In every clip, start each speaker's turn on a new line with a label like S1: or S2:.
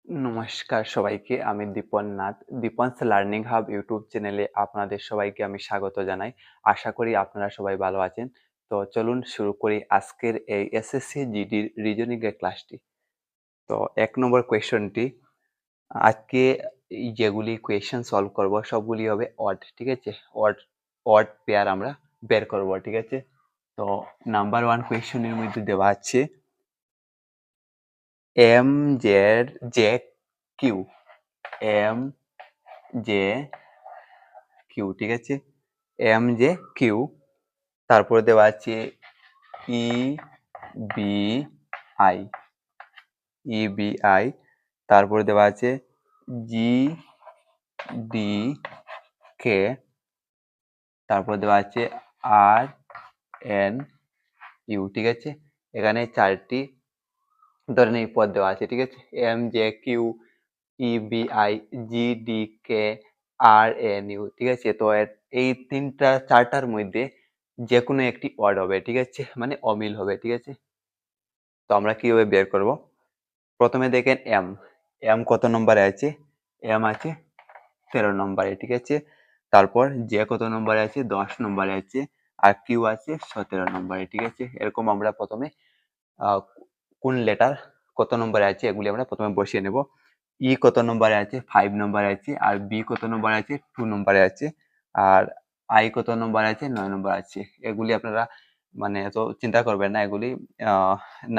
S1: নমস্কার সবাইকে। আমি দীপন নাথ। দীপনস লার্নিং হাব ইউটিউব চ্যানেলে আপনাদের সবাইকে আমি স্বাগত জানাই। আশা করি আপনারা সবাই ভালো আছেন। তো চলুন শুরু করি আজকের এই এসএসসি জিডির রিজনিং এর ক্লাসটি। তো ১ নম্বর কোয়েশ্চনটি, আজকে যেগুলি কোয়েশ্চেন সলভ করব সবগুলি হবে অড, ঠিক আছে? অড অড পেয়ার আমরা বের করব, ঠিক আছে? তো নাম্বার 1 কোয়েশ্চনের মধ্যে দেওয়া আছে M Z J Q, M J Q, ঠিক আছে? এম জে কিউ, তারপরে দেওয়া আছে E B I, E B I, তারপরে দেওয়া আছে জি ডি কে, তারপর দেওয়া আছে আর এন ইউ, ঠিক আছে? এখানে চারটি ধরনের পদ দেওয়া আছে, ঠিক আছে? M J Q, E B I, G D K, R N U, ঠিক আছে? তো এই চারটার মধ্যে যে কোনো একটি ওয়ার্ড হবে, ঠিক আছে? মানে অমিল হবে, ঠিক আছে? তো আমরা কিভাবে বের করব? প্রথমে দেখেন এম, এম কত নম্বরে আছে? এম আছে 13 নম্বরে, ঠিক আছে? তারপর জে কত নম্বরে আছে? 10 নম্বরে আছে। আর কিউ আছে 17 নম্বরে, ঠিক আছে? এরকম আমরা প্রথমে কোন লেটার কত নম্বরে আছে এগুলি আমরা প্রথমে বসিয়ে নেব। ই কত নম্বরে আছে? 5 নম্বরে আছে। আর বি কত নম্বরে আছে? 2 নম্বরে আছে। আর আই কত নম্বরে আছে? 9 নম্বরে আছে। এগুলি আপনারা মানে এত চিন্তা করবেন না, এগুলি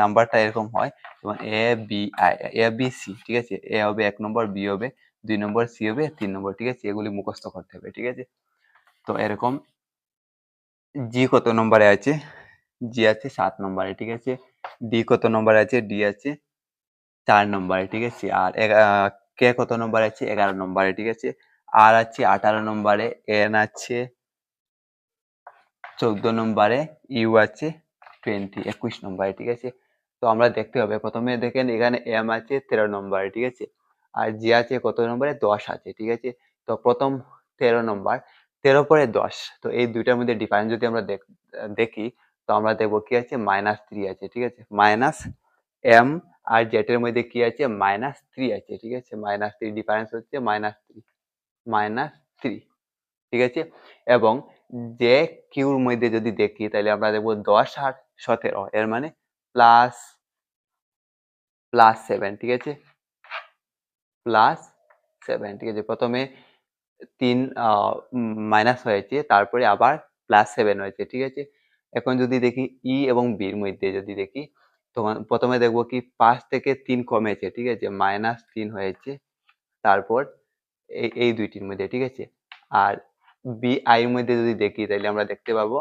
S1: নাম্বারটা এরকম হয় যেমন A B I, A B C, ঠিক আছে? এ হবে 1 নম্বর, বি হবে 2 নম্বর, সি হবে 3 নম্বর, ঠিক আছে? এগুলি মুখস্থ করতে হবে, ঠিক আছে? তো এরকম জি কত নম্বরে আছে? জি আছে 7 নম্বরে, ঠিক আছে? ডি কত নম্বরে আছে? ডি আছে 4 নম্বরে, ঠিক আছে? আর কে কত নম্বরে আছে? 11 নম্বরে, ঠিক আছে? আর আছে 18 নম্বরে, এন আছে 14 নম্বরে, ইউ আছে 21 নম্বরে, ঠিক আছে? তো আমরা দেখতে হবে, প্রথমে দেখেন এখানে এম আছে 13 নম্বরে, ঠিক আছে? আর জি আছে কত নম্বরে? 10 আছে, ঠিক আছে? তো প্রথম 13 নম্বর, 13 পরে 10, তো এই দুইটার মধ্যে ডিফারেন্স যদি আমরা দেখি, তো আমরা দেখবো কি আছে? -3 আছে, ঠিক আছে? মাইনাস এম আর জেড এর মধ্যে কি আছে? -3 আছে, ঠিক আছে? -3 ডিফারেন্স হচ্ছে -3, ঠিক আছে? এবং যে কিউর মধ্যে যদি দেখি তাহলে আমরা দেখবো 10 আর 17, এর মানে প্লাস 7, ঠিক আছে? প্লাস 7, ঠিক আছে? প্রথমে 3 মাইনাস হয়েছে, তারপরে আবার +7 হয়েছে, ঠিক আছে? এখন যদি দেখি ই এবং বির মধ্যে যদি দেখি, তখন প্রথমে দেখবো কি 5 থেকে 3 কমেছে, ঠিক আছে? -3 হয়েছে, তারপর এই দুইটির মধ্যে, ঠিক আছে? আর বি আই এর মধ্যে যদি দেখি তাহলে আমরা দেখতে পাবো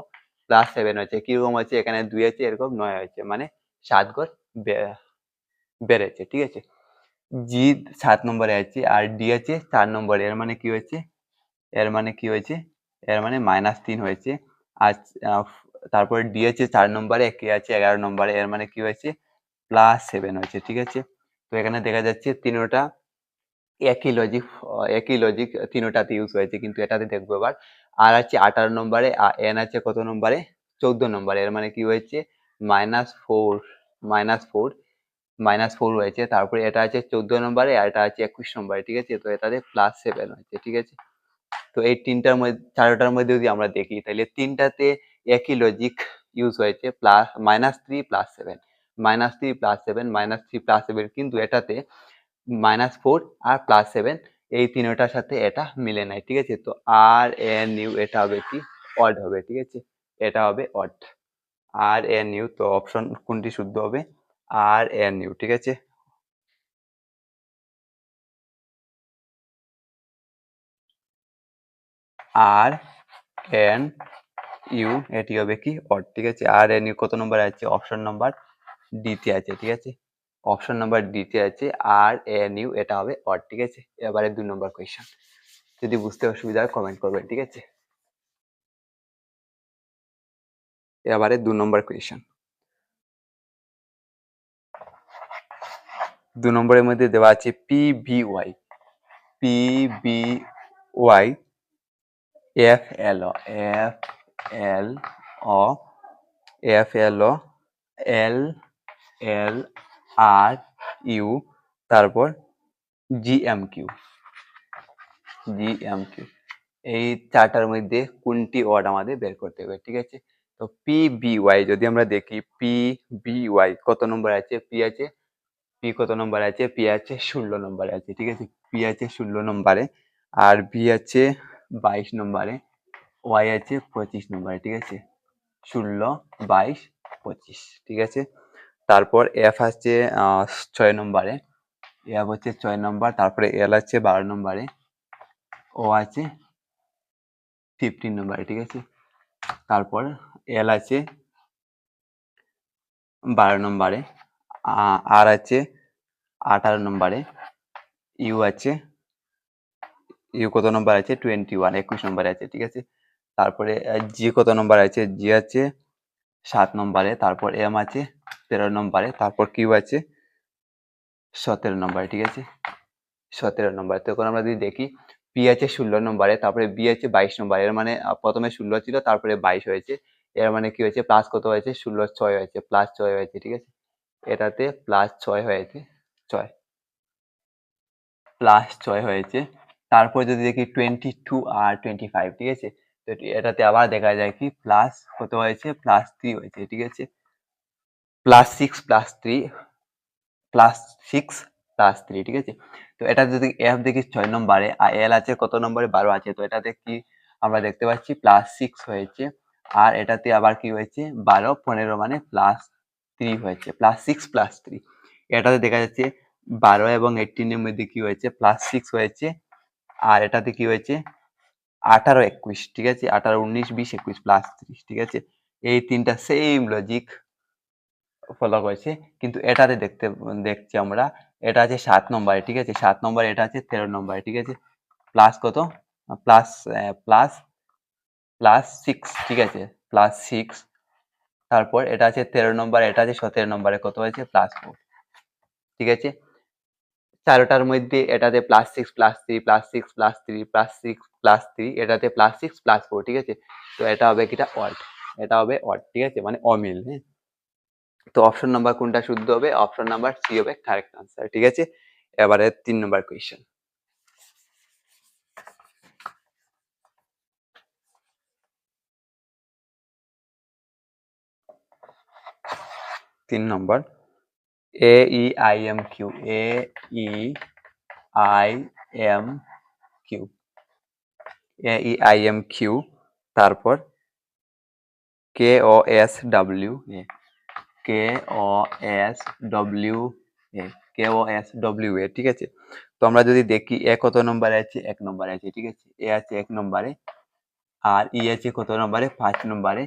S1: +7 হয়েছে। কিরকম হয়েছে? এখানে 2 আছে, এরকম 9 হয়েছে, মানে 7 ঘর বেড়েছে, ঠিক আছে? জি 7 নম্বরে আছে আর ডি আছে 4 নম্বরে, এর মানে কি হয়েছে? এর মানে কি হয়েছে? এর মানে -3 হয়েছে। আর তারপরে ডি আছে 4 নম্বরে, কে আছে 11 নম্বরে, এর মানে কি হয়েছে? +7 হয়েছে, ঠিক আছে? তো এখানে দেখা যাচ্ছে তিনোটা একই লজিক তিনোটাতে ইউজ হয়েছে, কিন্তু এটাতে দেখবো এবার। আর আছে 18 নম্বরে, এন আছে কত নম্বরে? 14 নম্বরে, এর মানে কি হয়েছে? -4, -4 হয়েছে। তারপরে এটা আছে 14 নম্বরে আর এটা আছে 21 নম্বরে, ঠিক আছে? তো এটাতে +7 হয়েছে, ঠিক আছে? তো এই তিনটার মধ্যে, চারটার মধ্যে যদি আমরা দেখি তাহলে তিনটাতে একই লজিক ইউজ হয়েছে, -3 +7, -3 +7, কিন্তু এটাতে -4 আর +7, এই তিনটার সাথে এটা মিলে নাই, ঠিক আছে? তো আর এন ইউ এটা হবে কি? অড হবে, ঠিক আছে? এটা হবে অড, আর এন ইউ। তো অপশন কোনটি শুদ্ধ হবে? আর এন ইউ, ঠিক আছে? আর এন ইউ এটি হবে কি? অড, ঠিক আছে? আর এন ইউ কত নম্বর আছে? অপশন নাম্বার ডি তে আছে, ঠিক আছে? অপশন নাম্বার ডি তে আছে আর এন ইউ, এটা হবে অড, ঠিক আছে? এবারে 2 নম্বর কোয়েশ্চন, যদি বুঝতে অসুবিধা হয় কমেন্ট করবেন, ঠিক আছে? এবারে 2 নম্বর কোয়েশ্চন। 2 নম্বরের মধ্যে দেওয়া আছে P V Y, P B Y, F L O, F L O, F L O, L L R U, তারপর জিএমকিউ, জিএমকিউ, এই চারটার মধ্যে কোনটি ওয়ার্ড আমাদের বের করতে হবে, ঠিক আছে। তো পিবিওয়াই যদি আমরা দেখি, পিবিওয়াই কত নম্বর আছে, পি কত নম্বর আছে, পি আছে 16 নম্বরে আছে, ঠিক আছে। পি আছে 16 নম্বরে, আর বি আছে 22 নম্বরে, ওয়াই আছে 25 নম্বরে, ঠিক আছে। 16, 22, 25, ঠিক আছে। তারপর এফ আছে 6 নম্বরে, এফ হচ্ছে 6 নম্বর, তারপরে এল আছে 12 নম্বরে, ও আছে 15 নম্বরে, ঠিক আছে। তারপর এল আছে 12 নম্বরে, আর আছে 18 নম্বরে, ইউ আছে, ইউ কত নম্বর আছে 21, 21 নম্বরে আছে, ঠিক আছে। তারপরে জি কত নম্বর আছে, জি আছে 7 নম্বরে, তারপর এম আছে 13 নম্বরে, তারপর কিউ আছে 17 নম্বরে, ঠিক আছে। 17 নম্বরে। তখন আমরা যদি দেখি, পি আছে 16 নম্বরে, তারপরে বি আছে 22 নম্বরে, এর মানে প্রথমে 16 ছিল, তারপরে 22 হয়েছে, এর মানে কি হয়েছে, প্লাস কত হয়েছে, 16 6 হয়েছে, প্লাস 6 হয়েছে, ঠিক আছে। এটাতে প্লাস 6 হয়েছে, 6 প্লাস 6 হয়েছে। তারপর যদি দেখি 22 আর 25, ঠিক আছে। তো এটাতে আবার দেখা যায় কি প্লাস কত হয়েছে, প্লাস 3 হয়েছে, ঠিক আছে। প্লাস 6 প্লাস 3, প্লাস 6 প্লাস 3, ঠিক আছে। তো এটা যদি এফ দেখি 6 নম্বরে, আর এল আছে কত নম্বরে, 12 আছে, তো এটাতে কি আমরা দেখতে পাচ্ছি প্লাস 6 হয়েছে, আর এটাতে আবার কি হয়েছে 12 15 মানে প্লাস 3 হয়েছে, প্লাস 6 প্লাস 3। এটাতে দেখা যাচ্ছে 12 এবং 18 এর মধ্যে কি হয়েছে, প্লাস 6 হয়েছে, আর এটাতে কি হয়েছে 18 21, ঠিক আছে। 18 19 20 21 প্লাস 30, ঠিক আছে। এই তিনটা সেম লজিক ফলো করেছে, কিন্তু এটাতে দেখছি আমরা, এটা আছে 7 নম্বরে, ঠিক আছে। 7 নম্বরে, এটা আছে 13 নম্বরে, ঠিক আছে। প্লাস কত, প্লাস প্লাস প্লাস 6, ঠিক আছে, প্লাস 6। তারপর এটা আছে 13 নম্বর, এটা আছে 17 নম্বরে, কত হয়েছে প্লাস 4, ঠিক আছে। চারটার মধ্যে এটাতে plus 6 plus 3 plus 6 plus 3 plus 6 plus 3, এটাতে প্লাস 6 প্লাস 4, ঠিক আছে। তো এটা হবে কিটা অড, এটা হবে অড, ঠিক আছে, মানে অমিল, হ্যাঁ। তো অপশন নাম্বার কোনটা শুদ্ধ হবে, অপশন নাম্বার সি হবে কারেক্ট আনসার, ঠিক আছে। এবারে 3 নম্বর কোয়েশ্চেন। 3 নম্বর, A E I M Q, A E I M Q, A E I M Q, তারপর K O S W A, K O S W A, K O S W A, ঠিক আছে। তো আমরা যদি দেখি এ কত নম্বরে আছে, 1 নম্বরে আছে, ঠিক আছে। এ আছে 1 নম্বরে, আর ই আছে কত নম্বরে, 5 নম্বরে,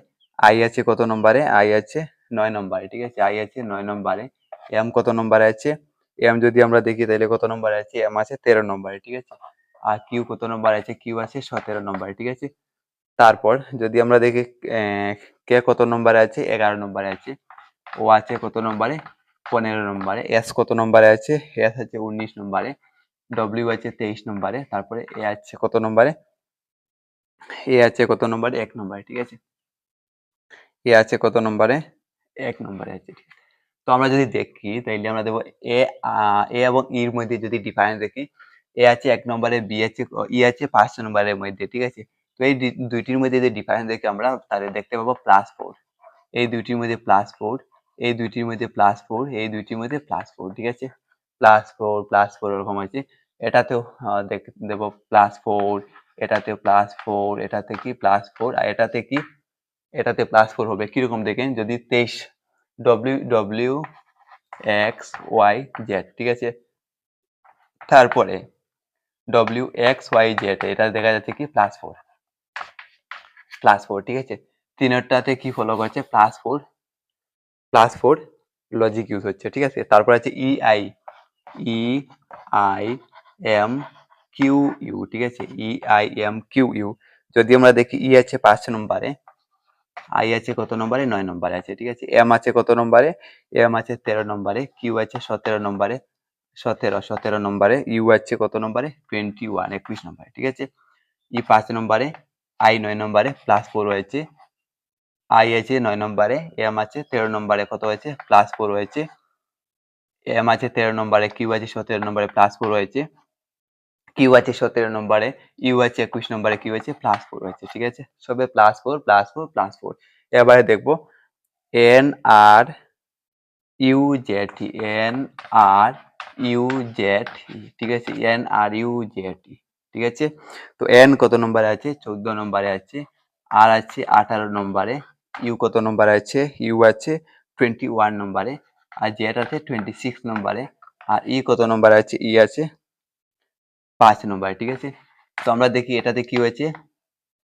S1: আই আছে কত নম্বরে, আই আছে 9 নম্বরে, ঠিক আছে। আই আছে 9 নম্বরে, এম কত নম্বরে আছে, এম যদি আমরা দেখি তাহলে কত নম্বরে আছে, এম আছে 13 নম্বরে, ঠিক আছে। আর কিউ কত নম্বর আছে, কিউ আছে 17 নম্বরে, ঠিক আছে। তারপর যদি আমরা দেখি কে কত নম্বরে আছে, 11 নম্বরে আছে, ও আছে কত নম্বরে, 15 নম্বরে, এস কত নম্বরে আছে, এস আছে 19 নম্বরে, ডব্লিউ আছে 23 নম্বরে, তারপরে এ আছে কত নম্বরে, এ আছে কত নম্বরে, 1 নম্বরে, ঠিক আছে। এ আছে কত নম্বরে, 1 নম্বরে আছে, ঠিক আছে। তো আমরা যদি দেখি তাইলে আমরা দেবো এ, এ এবং ইর মধ্যে যদি ডিফারেন্স দেখি, এ আছে 1 নম্বরে, বি আছে, ই আছে 5 নম্বরের মধ্যে, ঠিক আছে। তো এই দুইটির মধ্যে যে ডিফারেন্স দেখি আমরা, তাহলে দেখতে পাবো +4, এই দুইটির মধ্যে +4, এই দুইটির মধ্যে +4, এই দুইটির মধ্যে +4, ঠিক আছে। +4 এরকম আছে। এটাতেও দেবো +4, এটাতে +4, এটাতে কি +4, আর এটাতে কি, এটাতে +4 হবে। কিরকম দেখেন, যদি 23 ডব্লিউ এক্স ওয়াই জেড, ঠিক আছে। তারপরে ডব্লিউ এক্স ওয়াই জেড, এটা দেখা যাচ্ছে কি +4, ঠিক আছে। তিনটাতে কি ফলো করছে, +4 লজিক ইউজ হচ্ছে, ঠিক আছে। তারপর আছে E I M Q U, ঠিক আছে। E I M Q U, যদি আমরা দেখি ই আছে 5 নম্বরে, আই আছে কত নম্বরে, 9 নম্বরে আছে, ঠিক আছে। এম আছে কত নম্বরে, এম আছে 13 নম্বরে, কিউ আছে 17 নম্বরে, 17 নম্বরে, ইউ আছে কত নম্বরে, 21 নম্বরে, ঠিক আছে। ই 5 নম্বরে, আই 9 নম্বরে, +4 হয়েছে, আই আছে 9 নম্বরে, এম আছে 13 নম্বরে, কত হয়েছে +4 হয়েছে, এম আছে 13 নম্বরে, কিউ আছে 17 নম্বরে, +4 হয়েছে, কিউ আছে 17 নম্বরে, ইউ আছে 21 নম্বরে, কিউ আছে +4 হয়েছে। ঠিক আছে, সবে +4 +4 +4। এবারে দেখবো N R U Z E, N R U Z E, ঠিক আছে, N R U Z E. ঠিক আছে, তো এন কত নম্বরে আছে? 14 নম্বরে আছে, আর আছে 18 নম্বরে, ইউ কত নম্বরে আছে? ইউ আছে 21 নম্বরে, আর জেড আছে 26 নম্বরে, আর ই কত নম্বরে আছে? ই আছে 5 নম্বরে। ঠিক আছে, তো আমরা দেখি এটাতে কি হয়েছে,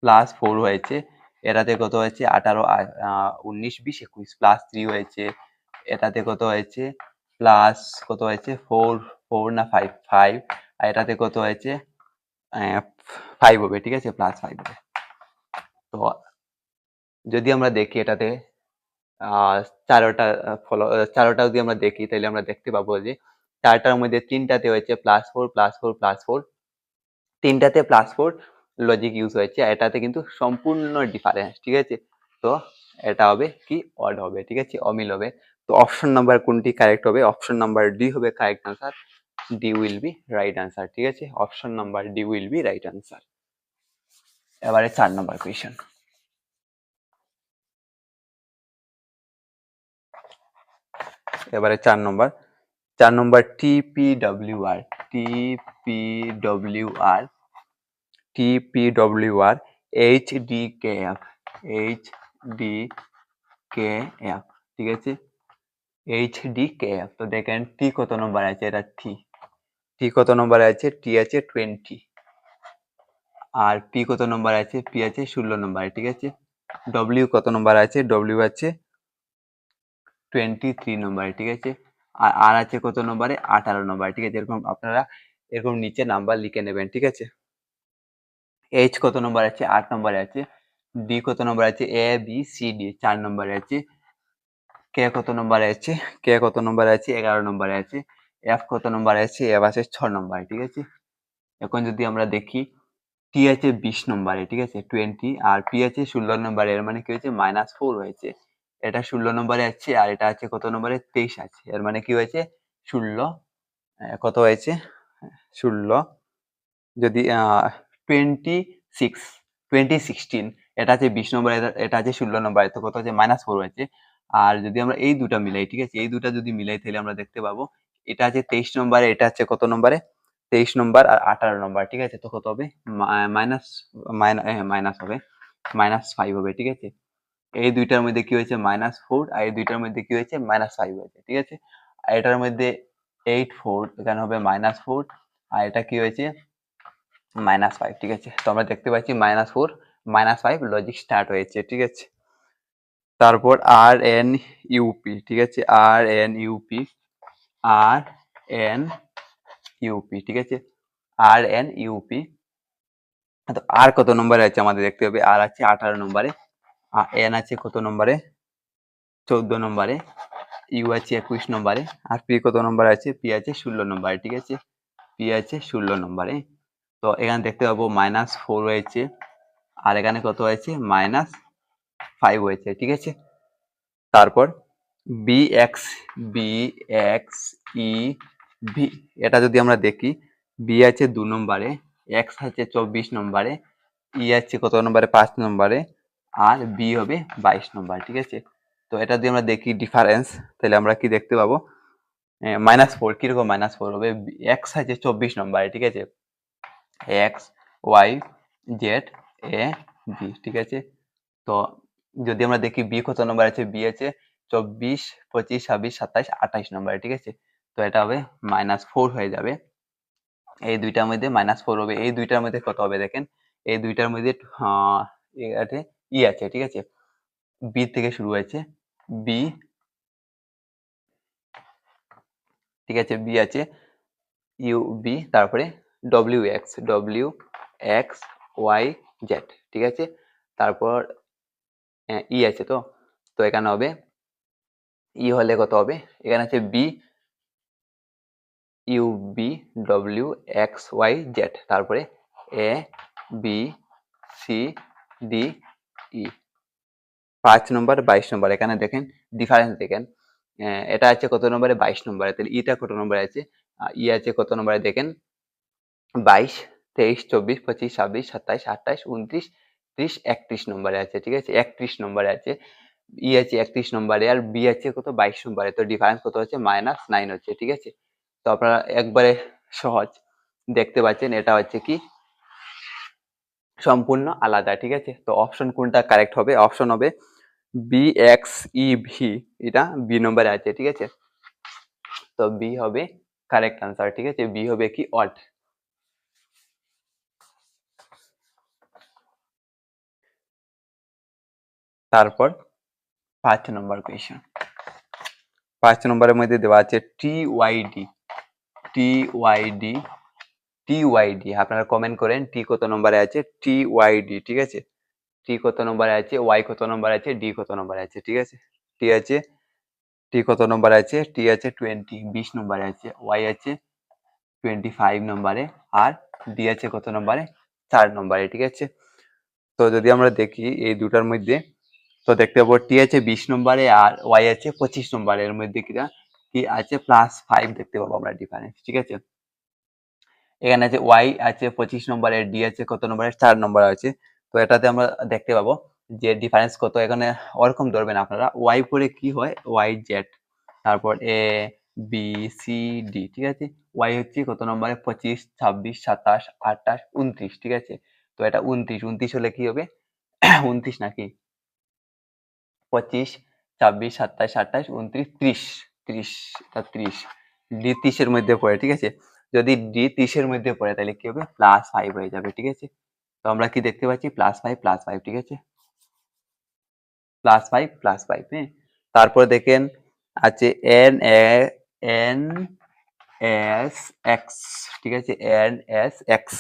S1: +4 হয়েছে, এটাতে কত হয়েছে? 18 19 20 21, +3 হয়েছে, এটাতে কত হয়েছে? প্লাস কত হয়েছে? 4 4 না 5 5, আর এটাতে কত হয়েছে? 5 হবে। ঠিক আছে, +5 হবে। তো যদি আমরা দেখি এটাতে চারোটা ফলো, চারোটা যদি আমরা দেখি তাহলে আমরা দেখতে পাবো যে চারটার মধ্যে তিনটাতে হয়েছে +4 +4 +4, তিনটাতে +4 লজিক ইউজ হয়েছে, আর এটাতে কিন্তু সম্পূর্ণ ডিফারেন্স। ঠিক আছে, তো এটা হবে কি? অড হবে। ঠিক আছে, অমিল হবে। তো অপশন নাম্বার কোনটি কারেক্ট হবে? অপশন নাম্বার ডি হবে correct answer. D will be right answer. ঠিক আছে, option number D will be right answer. এবারে 4 নম্বর কোয়েশ্চেন। এবারে 4 নম্বর টিপিডব্লিউআর, টিপিডব্লিউআর, টিপিডব্লিউআর এইচডিকেএফ, এইচডিকেএফ। ঠিক আছে, এইচডিকেএফ। তো দেখেন টি কত নম্বর আছে? এটা টি কত নম্বর আছে? টি আছে 20, আর পি কত নম্বর আছে? পি আছে 16 নম্বরে। ঠিক আছে, ডব্লিউ কত নম্বর আছে? ডব্লিউ আছে 23 নম্বরে। ঠিক আছে, আর আর আছে কত নম্বরে? 18 নম্বরে। ঠিক আছে, এরকম আপনারা এরকম নিচে নাম্বার লিখে নেবেন। ঠিক আছে, এইচ কত নম্বর আছে? 8 নম্বরে আছে। ডি কত নম্বর আছে? এ বি সি ডি 4 নম্বরে আছে। কে কত নম্বরে আছে? কে কত নম্বরে আছে? 11 নম্বরে আছে। এফ কত নম্বরে আছে? এফ আছে 6 নম্বরে। ঠিক আছে, এখন যদি আমরা দেখি টি আছে 20 নম্বরে। ঠিক আছে, 20, আর পি আছে 16 নম্বরে, এর মানে কি হয়েছে? -4 হয়েছে। এটা 16 নম্বরে আছে, আর এটা আছে কত নম্বরে? 23 আছে, এর মানে কি হয়েছে? 16 কত হয়েছে? 16 যদি 26 2016, এটা আছে 20 নম্বরে, এটা আছে 16 নম্বরে, তো কত হচ্ছে? -4 হয়েছে। আর যদি আমরা এই দুটা মিলাই, ঠিক আছে, এই দুটা যদি মিলাই তাহলে আমরা দেখতে পাবো এটা আছে 23 নম্বরে, এটা আছে কত নম্বরে? 23 নম্বর আর 18 নম্বর। ঠিক আছে, তো কত হবে? মাইনাস মাইনাস হবে, -5 হবে। ঠিক আছে, এই দুইটার মধ্যে কি হয়েছে? -4, আর এই দুইটার মধ্যে কি হয়েছে? -5 হয়েছে। ঠিক আছে, আর এটার মধ্যে 8 4, এখানে হবে -4, আর এটা কি হয়েছে? -5। ঠিক আছে, তো আমরা দেখতে পাচ্ছি -4 -5 লজিক স্টার্ট হয়েছে। ঠিক আছে, তারপর আর এন ইউপি। ঠিক আছে, আর এন ইউপি, আর এন ইউপি। ঠিক আছে, আর এন ইউপি। তো আর কত নম্বরে আছে আমাদের দেখতে হবে। আর আছে 18 নম্বরে, আর এন আছে কত নম্বরে? 14 নম্বরে, ইউ আছে 21 নম্বরে, আর পি কত নম্বরে আছে? পি আছে 16 নম্বরে। ঠিক আছে, পি আছে 16 নম্বরে। তো এখানে দেখতে পাবো -4 হয়েছে, আর এখানে কত হয়েছে? -5 হয়েছে। ঠিক আছে, তারপর B X, B X E V, এটা যদি আমরা দেখি, বি আছে 2 নম্বরে, এক্স আছে 24 নম্বরে, ই আছে কত নম্বরে? 5 নম্বরে, আর বি হবে 22 নম্বর। ঠিক আছে, তো এটা যদি আমরা দেখি ডিফারেন্স, তাহলে আমরা কি দেখতে পাবো? -4, কিরকম -4 হবে? এক্স আছে 24 নম্বরে। ঠিক আছে, x Y Z A B. ঠিক আছে, তো যদি আমরা দেখি বি কত নম্বর আছে? বি আছে 24 25 26 27 28 নম্বরে। ঠিক আছে, তো এটা হবে -4 হয়ে যাবে। এই দুইটার মধ্যে -4 হবে। এই দুইটার মধ্যে কত হবে দেখেন, এই দুইটার মধ্যে এটাতে ই আছে। ঠিক আছে, বি থেকে শুরু হয়েছে, বি। ঠিক আছে, বি আছে ইউ বি, তারপরে ডব্লিউ এক্স ওয়াই জেড। ঠিক আছে, তারপর ই আছে, তো তো এখানে হবে ই হলে কত হবে? এখানে আছে B U B W X Y Z, তারপরে A B C D E. 5 নম্বর 22 নম্বর, এখানে দেখেন ডিফারেন্স দেখেন, এটা আছে কত নম্বরে? 22 নম্বরে। তাহলে ইটা কত নম্বরে আছে? ই আছে কত নম্বরে দেখেন? 22, 23, 24, 25, 26, 27, 28, 29, 30, 31 নম্বরে আছে। ঠিক আছে, 31 নম্বরে আছে। ই আছে 31 নম্বরে, আর বি আছে কত? 22 নম্বরে। তো ডিফারেন্স কত হচ্ছে? -9 হচ্ছে। ঠিক আছে, তো আপনারা একবারে সহজ দেখতে পাচ্ছেন, এটা হচ্ছে কি সম্পূর্ণ আলাদা। ঠিক আছে, তো অপশন কোনটা কারেক্ট হবে? অপশন হবে বি, এক্স, ই, ভি। এটা বি নম্বরে আছে। ঠিক আছে, তো বি হবে কারেক্ট আনসার। ঠিক আছে, বি হবে কি অড। তারপর 5 নম্বর কোয়েশ্চেন। 5 নম্বরের মধ্যে দেওয়া আছে টিওয়াইডি। টিওয়াইডি, টিওয়াইডি আপনারা কমেন্ট করেন টি কত নম্বরে আছে? টিওয়াইডি। ঠিক আছে, টি কত নম্বরে আছে, ওয়াই কত নম্বরে আছে, ডি কত নম্বরে আছে? ঠিক আছে, টি আছে, টি কত নম্বরে আছে? টি আছে 20 নম্বরে আছে, ওয়াই আছে 25 নম্বরে, আর ডি আছে কত নম্বরে? 4 নম্বরে। ঠিক আছে, তো যদি আমরা দেখি এই দুটার মধ্যে, তো দেখতে পাবো টি আছে 20 নম্বরে আর ওয়াই আছে 25 নম্বরে। এর মধ্যে কি আছে? +5 দেখতে পাবো আমরা ডিফারেন্স। ঠিক আছে, এখানে আছে ওয়াই আছে 25 নম্বরে, ডি আছে কত নম্বরে? 4 নম্বর আছে। তো এটাতে আমরা দেখতে পাবো যে ডিফারেন্স কত। এখানে ওরকম ধরবেন আপনারা, ওয়াই পরে কি হয়? ওয়াই জেড, তারপর এ বি সি ডি। ঠিক আছে, ওয়াই হচ্ছে কত নম্বরে? 25, 26, 27, 28, 29। ঠিক আছে, তো এটা 29 হলে কি হবে? 29 নাকি 25, 26, 27, 28, 29, 30, 30, এটা 30। ডি 30 এর মধ্যে পড়ে। ঠিক আছে, যদি ডি 30 এর মধ্যে পড়ে তাহলে কি হবে? +5 হয়ে যাবে। ঠিক আছে, তো আমরা কি দেখতে পাচ্ছি? +5, +5। ঠিক আছে, +5, +5। হ্যাঁ, তারপরে দেখেন আছে এন এন এস এক্স। ঠিক আছে, এন এস এক্স।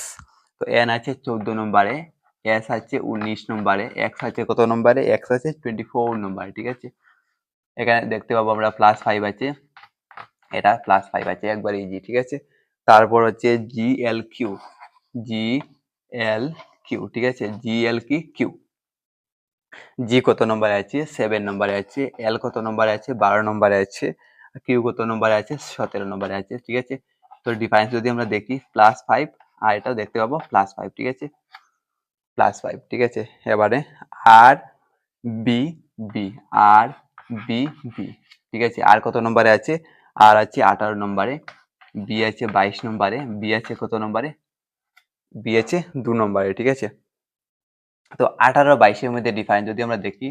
S1: তো এন আছে 14 নম্বরে, এস আছে 19 নম্বরে, এক্স আছে কত নম্বরে? এক্স আছে 24 নম্বরে। ঠিক আছে, এখানে দেখতে পাবো আমরা +5 আছে, এটা +5 আছে, একবার ইজি। ঠিক আছে, তারপর হচ্ছে জি এল কিউ। জি এল কিউ। ঠিক আছে, জি এল কি কিউ। জি কত নম্বরে আছে? 7 নম্বরে আছে। এল কত নম্বরে আছে? 12 নম্বরে আছে। কিউ কত নম্বরে আছে? 17 নম্বরে আছে। ঠিক আছে, তো ডিফারেন্স যদি আমরা দেখি +5, আর এটাও দেখতে পাবো +5। ঠিক আছে, +5। ঠিক আছে, এবারে আর বি বি, আর বি বি। ঠিক আছে, আর কত নম্বরে আছে? আর আছে 18 নম্বরে, বি আছে 22 নম্বরে, বি আছে কত নম্বরে? বি আছে 2 নম্বরে। ঠিক আছে, তো 18 22 এর মধ্যে ডিফারেন্স যদি আমরা দেখি,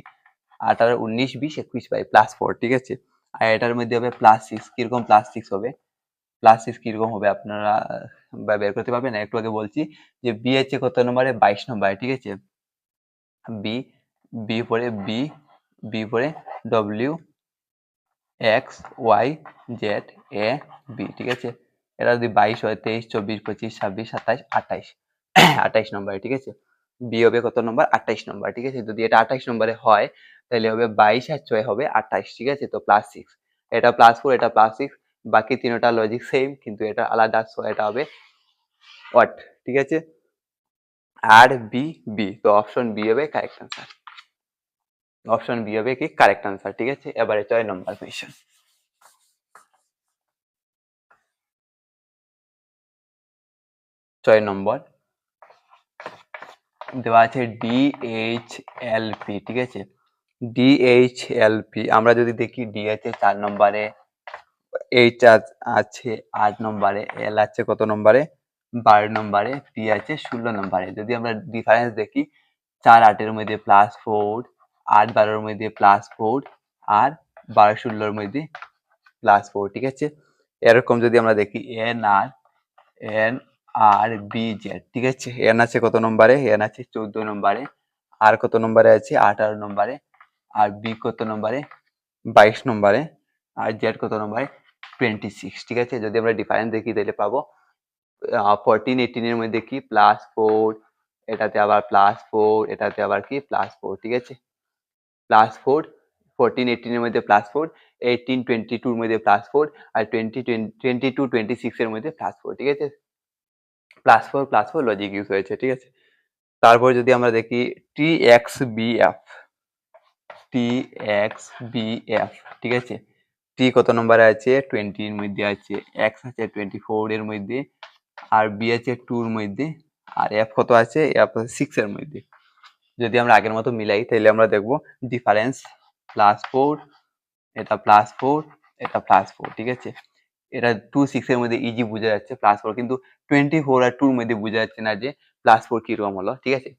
S1: 18, 19, 20, 21, 22, +4। ঠিক আছে, আর এটার মধ্যে হবে +6। কিরকম +6 হবে? +6 কিরকম হবে আপনারা বের করতে পারবেন? একটু আগে বলছি যে বি আছে কত নম্বরে? 22 নম্বরে। ঠিক আছে, বি, বি পরে বি, বি পরে ডব্লিউ, এক্স, ওয়াই, জেড, এ, বি। ঠিক আছে, এটা যদি 22 হয়, 23, 24, 25, 26, 27, 28, 28 নম্বরে। ঠিক আছে, বি হবে কত নম্বর? 28 নম্বর। ঠিক আছে, যদি এটা 28 নম্বরে হয় তাহলে হবে 22 আর 6 হবে 28। ঠিক আছে, তো +6, এটা +4, এটা +6, বাকি তিনটা লজিক সেম, কিন্তু এটা আলাদা, সো এটা হবে ওয়াট। ঠিক আছে, আর বি বি, তো অপশন বি হবে কারেক্ট আনসার। অপশন বি হবে কি কারেক্ট আনসার। ঠিক আছে, এবারে 6 নম্বর কোয়েশ্চেন। 6 নম্বর দেওয়া আছে ডিএইচএলপি। ঠিক আছে, ডিএইচএলপি আমরা যদি দেখি, ডি আছে 4 নম্বরে, এইচ আছে 8 নম্বরে, এল আছে কত নম্বরে? 12 নম্বরে, পি আছে 16 নম্বরে। যদি আমরা ডিফারেন্স দেখি, 4 8 এর মধ্যে +4, 8 12 এর মধ্যে +4, আর 12 16 এর মধ্যে +4। ঠিক আছে, এরকম যদি আমরা দেখি এন আর বি জেড। ঠিক আছে, এন আছে কত নম্বরে? এন আছে 14 নম্বরে, আর কত নম্বরে আছে? 18 নম্বরে, আর বি কত নম্বরে? 22 নম্বরে, আর জেড কত নম্বরে? 26। ঠিক আছে, যদি আমরা ডিফারেন্স দেখি তাহলে পাবো 14 18 এর মধ্যে কি +4, এটাতে আবার +4, এটাতে আবার কি +4। ঠিক আছে, +4, 14 18 এর মধ্যে +4, 18 22 এর মধ্যে +4, আর 20 22 26 এর মধ্যে +4। ঠিক আছে, +4 লজিক ইউজ হয়েছে। ঠিক আছে, তারপর যদি আমরা দেখি T X B F. T X B F. ঠিক আছে, টি কত নম্বরে আছে 20 এর মধ্যে আছে, এক্স আছে 24 এর মধ্যে, আর বি আছে 2 এর মধ্যে, আর এফ কত আছে, এফ আছে 6 এর মধ্যে। যদি আমরা আগের মতো মিলাই তাহলে আমরা দেখবো ডিফারেন্স +4, এটা +4, এটা +4, ঠিক আছে। এটা 2 6 এর মধ্যে ইজি বোঝা যাচ্ছে +4, কিন্তু 24 আর 2 এর মধ্যে বোঝা যাচ্ছে না যে +4 কিরকম হলো, ঠিক আছে।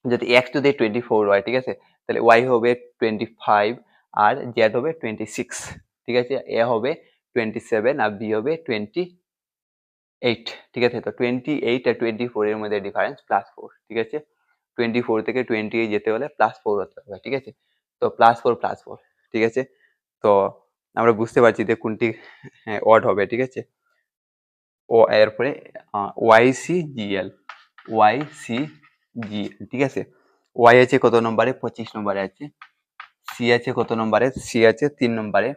S1: যদি এক্স যদি 24 হয়, ঠিক আছে, তাহলে ওয়াই হবে 25 আর জেড হবে 26, ঠিক আছে। এ হবে 27 আর বি হবে 28, ঠিক আছে। তো 28 আর 24 এর মধ্যে ডিফারেন্স +4, ঠিক আছে। 24 থেকে 28 যেতে হলে +4 হতে হবে, ঠিক আছে। তো +4, ঠিক আছে। তো আমরা বুঝতে পারছি যে কোনটি অড হবে, ঠিক আছে। ও এরপরে YCGL, ঠিক আছে। ওয়াই আছে কত নম্বরে, 25 নম্বরে আছে। সি আছে কত নম্বরে, সি আছে 3 নম্বরে।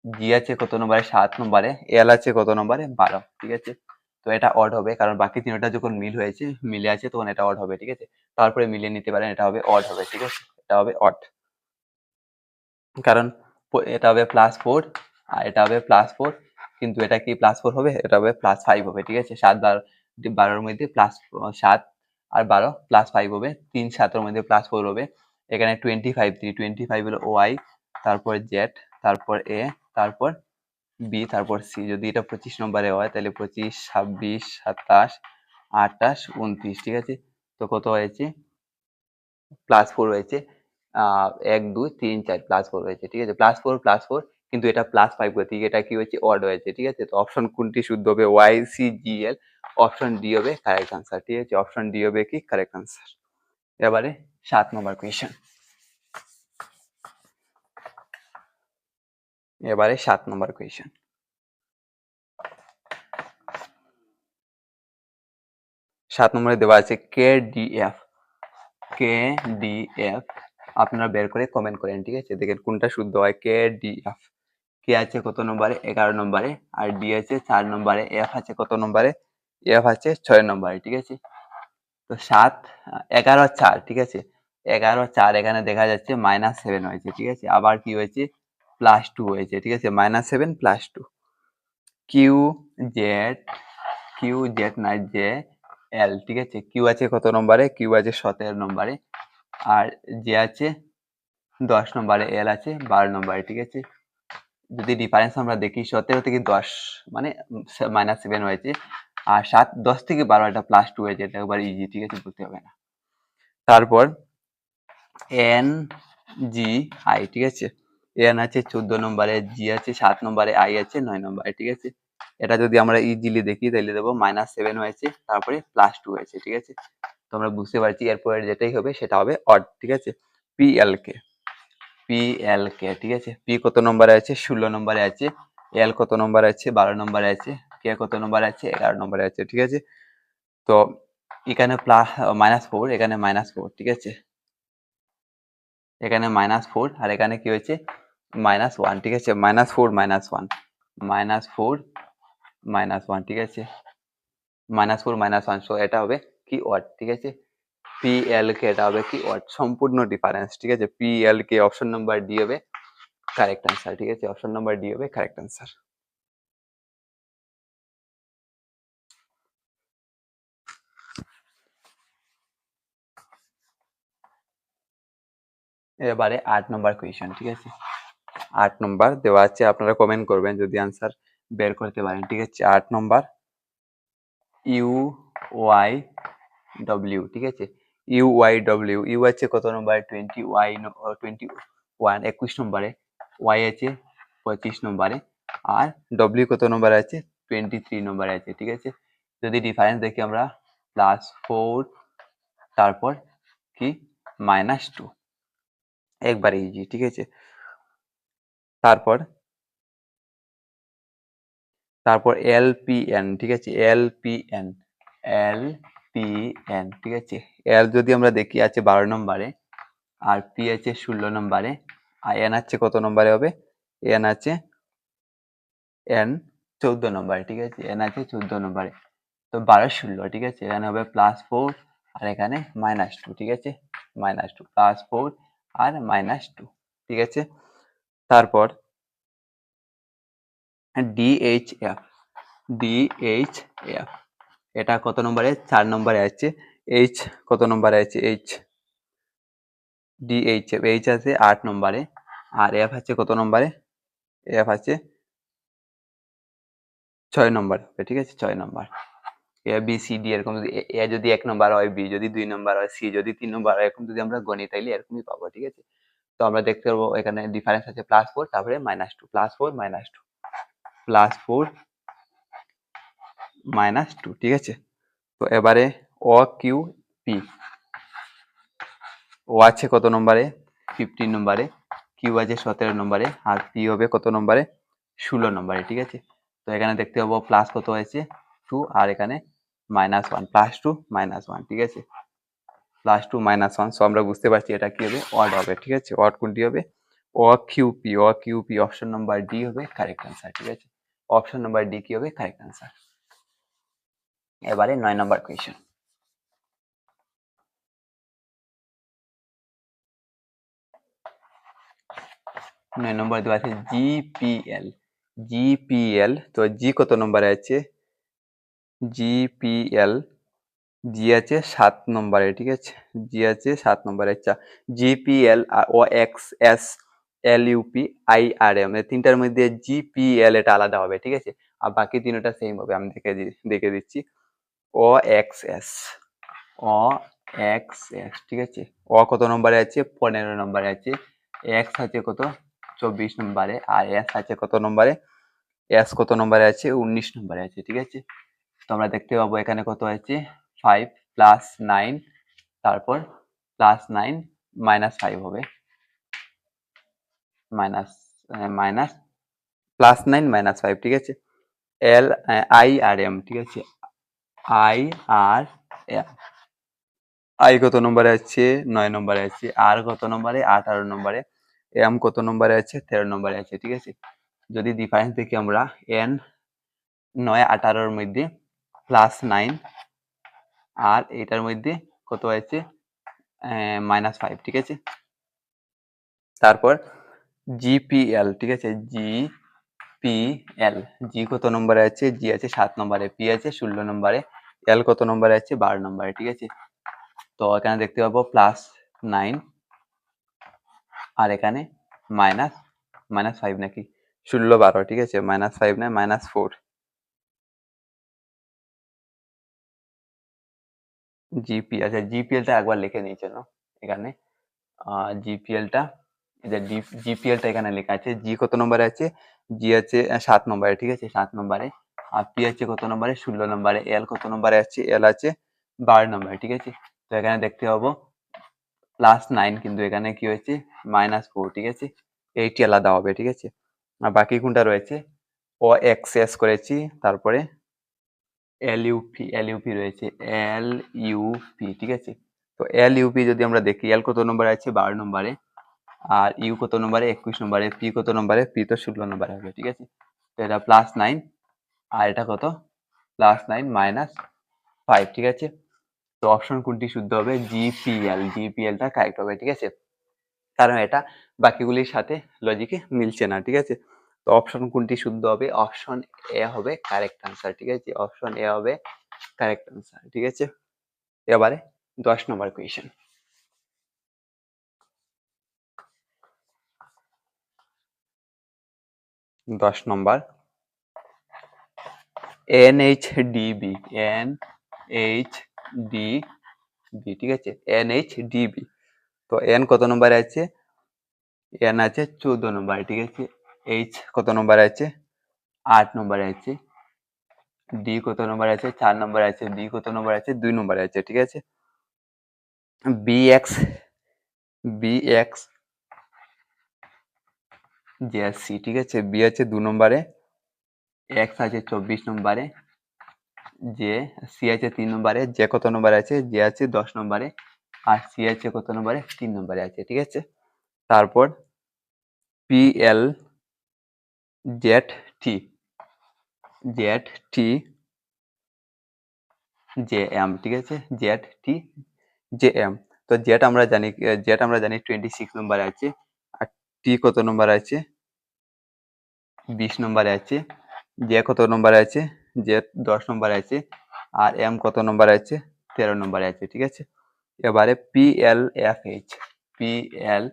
S1: জি আছে কত নম্বরে, 7 নম্বরে। এল আছে কত নম্বরে, 12, ঠিক আছে। তো এটা অড হবে, কারণ বাকি তিনটা যখন মিলে আছে তখন এটা অড হবে, ঠিক আছে। তারপরে মিলিয়ে নিতে পারেন, এটা হবে অড হবে, ঠিক আছে। এটা হবে অড, কারণ এটা হবে +4 আর এটা হবে +4, কিন্তু এটা কি +4 হবে, এটা হবে +5 হবে, ঠিক আছে। 7 12 মধ্যে +7 আর 12 +5 হবে, 3 7 এর মধ্যে +4 হবে। এখানে 25 হলো ওয়াই, তারপর জেড, তারপর এ, তারপর বি, তারপর সি। যদি এটা 25 নম্বরে হয় তাহলে 25 26 27 28 29, ঠিক আছে। তো কত হয়েছে, +4 হয়েছে। 1 2 3 4 +4 হয়েছে, ঠিক আছে। +4, কিন্তু এটা +5 গতিকে এটা কি হয়েছে, অড হয়েছে, ঠিক আছে। তো অপশন কোনটি শুদ্ধ হবে, YCGL, অপশন ডি হবে কারেক্ট আনসার, ঠিক আছে। অপশন ডি হবে কি কারেক্ট আনসার। এবারে 7 নম্বর কোয়েশ্চেন, এবারে 7 নম্বর কোয়েশ্চেন। 7 নম্বরে দেওয়া আছে KDF, আপনারা বের করে কমেন্ট করেন, ঠিক আছে। দেখেন কোনটা শুদ্ধ হয়। KDF, কে আছে কত নম্বরে, 11 নম্বরে, আর ডি আছে 4 নম্বরে, এফ আছে কত নম্বরে, এফ আছে 6 নম্বরে, ঠিক আছে। তো 7 11 4, ঠিক আছে। 11 4 এখানে দেখা যাচ্ছে -7 হয়েছে, ঠিক আছে। আবার কি হয়েছে, +2 হয়েছে, ঠিক আছে। -7 +2। কিউ জেড না জে এল, ঠিক আছে। কিউ আছে কত নম্বরে, কিউ আছে 17 নম্বরে, আর জে আছে 10 নম্বরে, এল আছে 12 নম্বরে, ঠিক আছে। যদি ডিফারেন্স আমরা দেখি 17 থেকে 10 মানে -7 হয়েছে, আর 10 থেকে 12 এটা +2 হয়েছে, এটা একবার ইজি, ঠিক আছে, বলতে হবে না। তারপর এন জি আই, ঠিক আছে। এন আছে 14 নম্বরে, জি আছে 7 নম্বরে, আই আছে 9 নম্বরে, ঠিক আছে। এটা যদি আমরা ইজিলি দেখি তাহলে দেবো -7 হয়েছে, তারপরে +2 হয়েছে, ঠিক আছে। তো আমরা বুঝতে পারছি এরপরে যেটাই হবে সেটা হবে অড, ঠিক আছে। পিএলকে, ঠিক আছে। পি কত নম্বরে আছে, 16 নম্বরে আছে। এল কত নম্বরে আছে, 12 নম্বরে আছে। কে কত নম্বরে আছে, 11 নম্বরে আছে, ঠিক আছে। তো এখানে -4, এখানে -4, ঠিক আছে। এখানে -4 আর এখানে কি হয়েছে, -1, ঠিক আছে। -4 -1, -4 -1, ঠিক আছে। -4 -1, সো এটা হবে কি অড, ঠিক আছে। পিএলকে, এটা হবে কি অড, সম্পূর্ণ ডিফারেন্স, ঠিক আছে। পিএলকে অপশন নাম্বার ডি হবে কারেক্ট আনসার, ঠিক আছে। অপশন নাম্বার ডি হবে কারেক্ট আনসার। এবারে 8 নম্বর কোয়েশ্চেন, ঠিক আছে। 8 নম্বর দেওয়া আছে, আপনারা কমেন্ট করবেন যদি আনসার বের করতে পারেন, ঠিক আছে। 8 নম্বর UYW, ঠিক আছে। UYW, ইউ আছে কত নম্বরে, 21 নম্বরে, ওয়াই আছে 25 নম্বরে, আর ডব্লিউ কত নম্বরে আছে, 23 নম্বরে আছে, ঠিক আছে। যদি ডিফারেন্স দেখি আমরা, +4 তারপর কি -2, একবারে ইজি, ঠিক আছে। তারপর LPN, ঠিক আছে। LPN, ঠিক আছে। এল যদি আমরা দেখি আছে 12 নম্বরে, আর পি আছে 16 নম্বরে, আর এন আছে কত নম্বরে হবে, এন আছে 14 নম্বরে, ঠিক আছে। এন আছে 14 নম্বরে। তো 12 16, ঠিক আছে। এখানে হবে +4 আর এখানে -2, ঠিক আছে। -2, +4 আর -2, ঠিক আছে। তারপর DHF DHF এটা কত নম্বরে? 4 নম্বরে আছে। H কত নম্বরে আছে? H DHF H আছে 8 নম্বরে, আর F আছে কত নম্বরে? F আছে 6 নম্বর, ঠিক আছে 6 নম্বর। এ বি সি ডি এরকম, যদি এ যদি 1 নম্বর হয়, বি যদি 2 নম্বর হয়, সি যদি 3 নম্বর হয়, এরকম যদি আমরা গণি তাইলে এরকমই পাবো, ঠিক আছে। তো আমরা দেখতে পারবো এখানে ডিফারেন্স আছে +4, তারপরে -2, +4 -2 +4 -2, ঠিক আছে। তো এবারে ও কিউ পি, ও আছে কত নম্বরে? 15 নম্বরে, কিউ আছে 17 নম্বরে, আর পি হবে কত নম্বরে? 16 নম্বরে, ঠিক আছে। তো এখানে দেখতে পাবো প্লাস কত হয়েছে? 2, আর এখানে -1, +2 -1, ঠিক আছে। +2 -1, সো আমরা বুঝতে পারছি এটা কি হবে? অড হবে, ঠিক আছে। অড কোনটি হবে? O Q P, option number D হবে কারেক্ট আনসার, ঠিক আছে। অপশন নাম্বার ডি কি হবে? Correct answer. এবারে 9 নম্বর কোয়েশ্চেন। 9 নম্বর দেওয়া আছে জিপিএল। তো জি কত নম্বরে আছে? জিপিএল, জি আছে 7 নম্বরে, ঠিক আছে। জি আছে 7 নম্বরে। আচ্ছা, GPL O X S L UP I R M, এই তিনটার মধ্যে জিপিএল এটা আলাদা হবে, ঠিক আছে। আর বাকি তিনটা সেম হবে, আমি দেখে দিচ্ছি। ও এক্স এস, ও এক্স এস, ঠিক আছে। ও কত নম্বরে আছে? 15 নম্বরে আছে। এক্স আছে কত? 24 নম্বরে। আর এস আছে কত নম্বরে? এস কত নম্বরে আছে? 19 নম্বরে আছে, ঠিক আছে। তো আমরা দেখতে পাবো এখানে কত আছে? 5 + 9, তারপর +9 -5 হবে, মাইনাস মাইনাস +9 -5, ঠিক আছে। এল আই আর এম, ঠিক আছে। আই আর এম, আই কত নম্বরে আছে? 9 নম্বরে আছে। আর কত নম্বরে? 18 নম্বরে। এম কত নম্বরে আছে? 13 নম্বরে আছে, ঠিক আছে। যদি ডিফারেন্স দেখি আমরা, এন 9 18 মধ্যে +9, আর এটার মধ্যে কত আছে? -5, ঠিক আছে। তারপর জিপিএল, ঠিক আছে। জিপিএল, জি কত নম্বরে আছে? জি আছে 7 নম্বরে, পি আছে 16 নম্বরে, এল কত নম্বরে আছে? 12 নম্বরে, ঠিক আছে। তো এখানে দেখতে পাবো +9, আর এখানে -5 নাকি 16 12, ঠিক আছে। -5 না -4, জিপি। আচ্ছা, জিপিএলটা একবার লিখে নিই চলো এখানে। জিপিএলটা, জিপিএলটা এখানে লেখা আছে। জি কত নম্বরে আছে? জি আছে 7 নম্বরে, ঠিক আছে 7 নম্বরে। আর পি আছে কত নম্বরে? 16 নম্বরে। এল কত নম্বরে আছে? এল আছে 12 নম্বরে, ঠিক আছে। তো এখানে দেখতে পাবো +9, কিন্তু এখানে কি হয়েছে? -4, ঠিক আছে। এইটি আলাদা হবে, ঠিক আছে। আর বাকি কোনটা রয়েছে? ও এক্সএস করেছি, তারপরে এলইউপি রয়েছে, এলইউপি, ঠিক আছে। তো এলইউপি যদি আমরা দেখি, এল কত নম্বরে আছে? 12 নম্বরে। আর ইউ কত নম্বরে? 21 নম্বরে। পি কত নম্বরে? পি তো 16 নম্বরে হবে, ঠিক আছে। তো এটা +9, আর এটা কত? +9 -5, ঠিক আছে। তো অপশন কোনটি শুদ্ধ হবে? জিপিএলটা কারেক্ট হবে, ঠিক আছে। কারণ এটা বাকিগুলির সাথে লজিকে মিলছে না, ঠিক আছে। তো অপশন কোনটি শুদ্ধ হবে? অপশন এ হবে কারেক্ট আনসার, ঠিক আছে। অপশন এ হবে কারেক্ট আনসার, ঠিক আছে। এবারে 10 নম্বর কোয়েশ্চেন। 10 নম্বর, এনএইচডিবি, এনএইচডিবি, ঠিক আছে। এনএইচডিবি, তো এন কত নম্বরে আছে? এন আছে 14 নম্বরে, ঠিক আছে। এইচ কত নম্বরে আছে? 8 নম্বরে আছে। ডি কত নম্বরে আছে? 4 নম্বরে আছে। বি কত নম্বরে আছে? 2 নম্বরে আছে, ঠিক আছে। বিএক্স বিএক্স জেএসসি, ঠিক আছে। বি আছে 2 নম্বরে, এক্স আছে 24 নম্বরে, জে সি আছে 3 নম্বরে, জে কত নম্বরে আছে? জে আছে 10 নম্বরে, আর সি আছে কত নম্বরে? 3 নম্বরে আছে, ঠিক আছে। তারপর PL Z T J M, ঠিক আছে। জেড টি জে এম, তো জেড আমরা জানি 26 নম্বরে আছে। আর টি কত নম্বরে আছে? 20 নম্বরে আছে। জে কত নম্বরে আছে, জে 10 নম্বরে আছে, আর এম কত নম্বরে আছে, 13 নম্বরে আছে, ঠিক আছে। এবারে P L F H, P L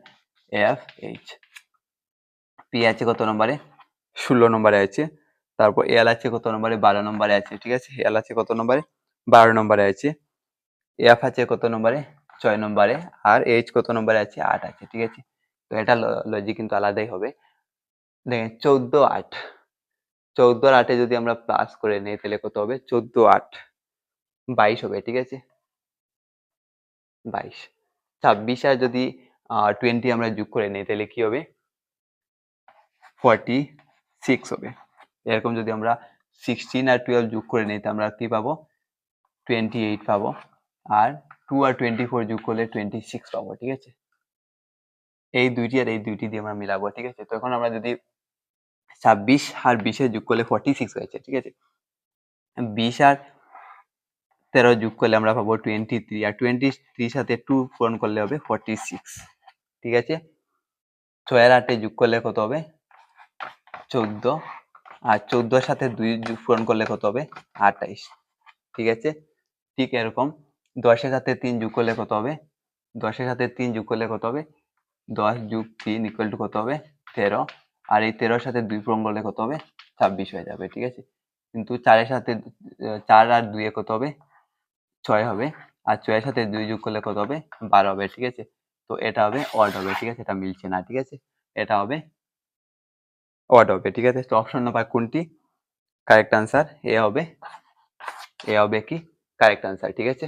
S1: F H, P আছে কত নম্বরে, 16 নম্বরে আছে। তারপর এল আছে কত নম্বরে, 12 নম্বরে আছে, ঠিক আছে। এল আছে কত নম্বরে, 12 নম্বরে আছে। এফ আছে কত নম্বরে, 6 নম্বরে। আর এইচ কত নম্বরে আছে, 8 আছে, ঠিক আছে। তো এটা লজিক কিন্তু আলাদাই হবে। দেখেন 14 8, 14 আর 8 যদি আমরা প্লাস করে নেই তাহলে কত হবে, 14 8 22 হবে, ঠিক আছে। 22, 26 আর যদি 20 আমরা যোগ করে নেই তাহলে কি হবে, 46 হবে। এরকম যদি আমরা 16 আর 12 যোগ করে নেই, আমরা কি পাবো, 28 পাবো। আর 2 আর 24 যোগ করলে 26 পাবো, ঠিক আছে। এই দুইটি আর এই দুইটি দিয়ে আমরা মিলাবো, ঠিক আছে। তখন আমরা যদি 26 আর 20 যোগ করলে 46 হয়েছে, ঠিক আছে। 20 আর 13 যোগ করলে আমরা পাবো 23, আর 23 সাথে 2 পূরণ করলে হবে 46, ঠিক আছে। 6 আর 8 যোগ করলে কত হবে, 14, আর 14 সাথে 2 পূরণ করলে কত হবে, 28, ঠিক আছে। ঠিক এরকম 10 এর সাথে 3 যোগ করলে কত হবে, 10 এর সাথে 3 যোগ করলে কত হবে, 10 যোগ 3 ইকুয়াল টু কত হবে, 13, আর এই 13 এর সাথে 2 পূরণ করলে কত হবে, 26 হয়ে যাবে, ঠিক আছে। কিন্তু 4 এর সাথে 4 আর 2 এ কত হবে, 6 হবে, আর 6 এর সাথে 2 যোগ করলে কত হবে, 12 হবে, ঠিক আছে। তো এটা হবে অড হবে, ঠিক আছে। এটা মিলছে না, ঠিক আছে। এটা হবে অড হবে, ঠিক আছে। তো অপশন নাম্বার কোনটি কারেক্ট আনসার, এ হবে, এ হবে কি কারেক্ট আনসার, ঠিক আছে।